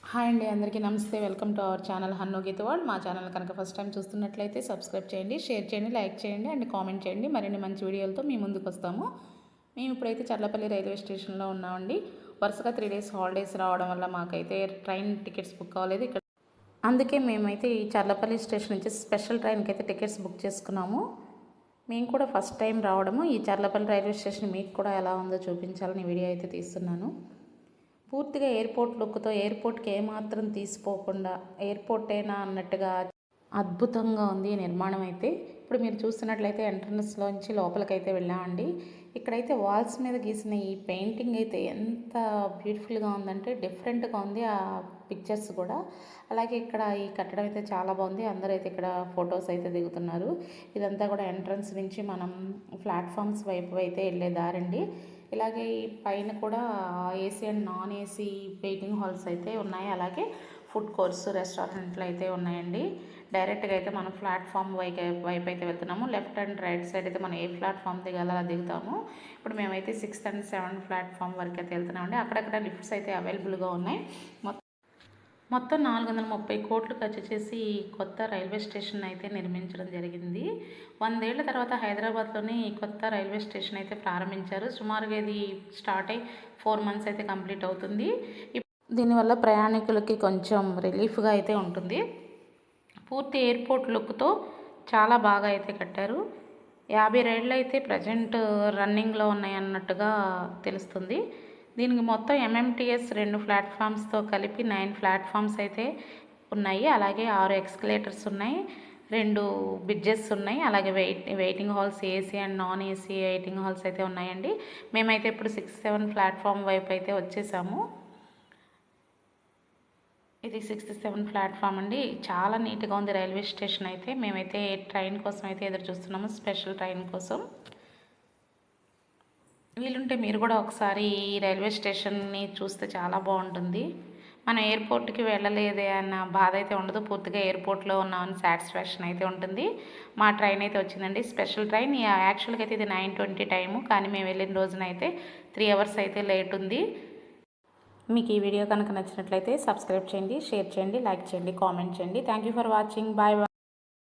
Hi అండి, అందరికీ నమస్తే. Welcome to our channel Hannu Geetha world. మా ఛానల్ కనుక ఫస్ట్ టైం చూస్తున్నట్లయితే సబ్స్క్రైబ్ చేయండి, షేర్ చేయండి, లైక్ చేయండి అండ్ కామెంట్ చేయండి. మరిన్ని మంచి వీడియోలతో మీ ముందుకు వస్తాము. మేము ఇప్పుడైతే చర్లపల్లి రైల్వే స్టేషన్లో ఉన్నామండి. వరుసగా 3 డేస్ హాలిడేస్ రావడం వల్ల మాకైతే ట్రైన్ టికెట్స్ బుక్ అవ్వలేదు ఇక్కడ. అందుకే మేమైతే ఈ చర్లపల్లి స్టేషన్ నుంచి స్పెషల్ ట్రైన్కి అయితే టికెట్స్ బుక్ చేసుకున్నాము. మేము కూడా ఫస్ట్ టైం రావడము ఈ చర్లపల్లి రైల్వే స్టేషన్ మీకు కూడా ఎలా ఉందో చూపించాలని వీడియో అయితే తీస్తున్నాను. పూర్తిగా ఎయిర్పోర్ట్ లుక్తో ఎయిర్పోర్ట్కి ఏమాత్రం తీసిపోకుండా ఎయిర్పోర్టేనా అన్నట్టుగా అద్భుతంగా ఉంది ఈ నిర్మాణం అయితే. ఇప్పుడు మీరు చూస్తున్నట్లయితే ఎంట్రన్స్లోంచి లోపలికైతే వెళ్ళామండి. ఇక్కడైతే వాల్స్ మీద గీసిన ఈ పెయింటింగ్ అయితే ఎంత బ్యూటిఫుల్గా ఉందంటే డిఫరెంట్గా ఉంది ఆ పిక్చర్స్ కూడా. అలాగే ఇక్కడ ఈ కట్టడం అయితే చాలా బాగుంది. అందరూ అయితే ఇక్కడ ఫొటోస్ అయితే దిగుతున్నారు. ఇదంతా కూడా ఎంట్రన్స్ నుంచి మనం ప్లాట్ఫామ్స్ వైపు అయితే వెళ్ళే దారండి. ఇలాగే ఈ పైన కూడా AC and non AC waiting halls అయితే ఉన్నాయి. అలాగే ఫుడ్ కోర్ట్స్, రెస్టారెంట్లు అయితే ఉన్నాయండి. డైరెక్ట్గా అయితే మనం ప్లాట్ఫామ్ వైపు అయితే వెళ్తున్నాము. లెఫ్ట్ అండ్ రైట్ సైడ్ అయితే మనం ఏ ప్లాట్ఫామ్ దిగాలో అలా దిగుతాము. ఇప్పుడు మేమైతే 6th and 7th ప్లాట్ఫామ్ వరకు అయితే వెళ్తున్నామండి. అక్కడక్కడ లిఫ్ట్స్ అయితే అవైలబుల్గా ఉన్నాయి. మొత్తం 430 కోట్లు ఖర్చు చేసి కొత్త రైల్వే స్టేషన్ అయితే నిర్మించడం జరిగింది. 100 ఏళ్ల తర్వాత హైదరాబాద్లోని కొత్త రైల్వే స్టేషన్ అయితే ప్రారంభించారు. సుమారుగా ఇది స్టార్ట్ అయ్యి 4 months అయితే కంప్లీట్ అవుతుంది. దీనివల్ల ప్రయాణికులకి కొంచెం రిలీఫ్గా అయితే ఉంటుంది. పూర్తి ఎయిర్పోర్ట్ లుక్తో చాలా బాగా అయితే కట్టారు. 50 రైళ్ళు అయితే ప్రజెంట్ రన్నింగ్లో ఉన్నాయి అన్నట్టుగా తెలుస్తుంది. దీనికి మొత్తం ఎంఎంటీఎస్ 2 ప్లాట్ఫామ్స్తో కలిపి 9 ప్లాట్ఫామ్స్ అయితే ఉన్నాయి. అలాగే 6 ఎక్స్కలేటర్స్ ఉన్నాయి, 2 బ్రిడ్జెస్ ఉన్నాయి. అలాగే waiting halls, AC and non AC waiting halls అయితే ఉన్నాయండి. మేమైతే ఇప్పుడు 6, 7 ప్లాట్ఫామ్ వైపు అయితే వచ్చేసాము. ఇది 6th, 7th ప్లాట్ఫామ్ అండి. చాలా నీట్గా ఉంది రైల్వే స్టేషన్ అయితే. మేమైతే ట్రైన్ కోసం అయితే ఎదురు చూస్తున్నాము, స్పెషల్ ట్రైన్ కోసం. వీలుంటే మీరు కూడా ఒకసారి ఈ రైల్వే స్టేషన్ని చూస్తే చాలా బాగుంటుంది. మనం ఎయిర్పోర్ట్కి వెళ్ళలేదే అన్న బాధ అయితే ఉండదు. పూర్తిగా ఎయిర్పోర్ట్లో ఉన్నామని సాటిస్ఫాక్షన్ అయితే ఉంటుంది. మా ట్రైన్ అయితే వచ్చిందండి, స్పెషల్ ట్రైన్. యాక్చువల్గా అయితే ఇది 9:20 టైము, కానీ మేము వెళ్ళిన రోజున అయితే 3 hours అయితే లేట్ ఉంది. మీకు ఈ వీడియో కనుక నచ్చినట్లయితే సబ్స్క్రైబ్ చేయండి, షేర్ చేయండి, లైక్ చేయండి, కామెంట్ చేయండి. Thank you for watching. Bye bye.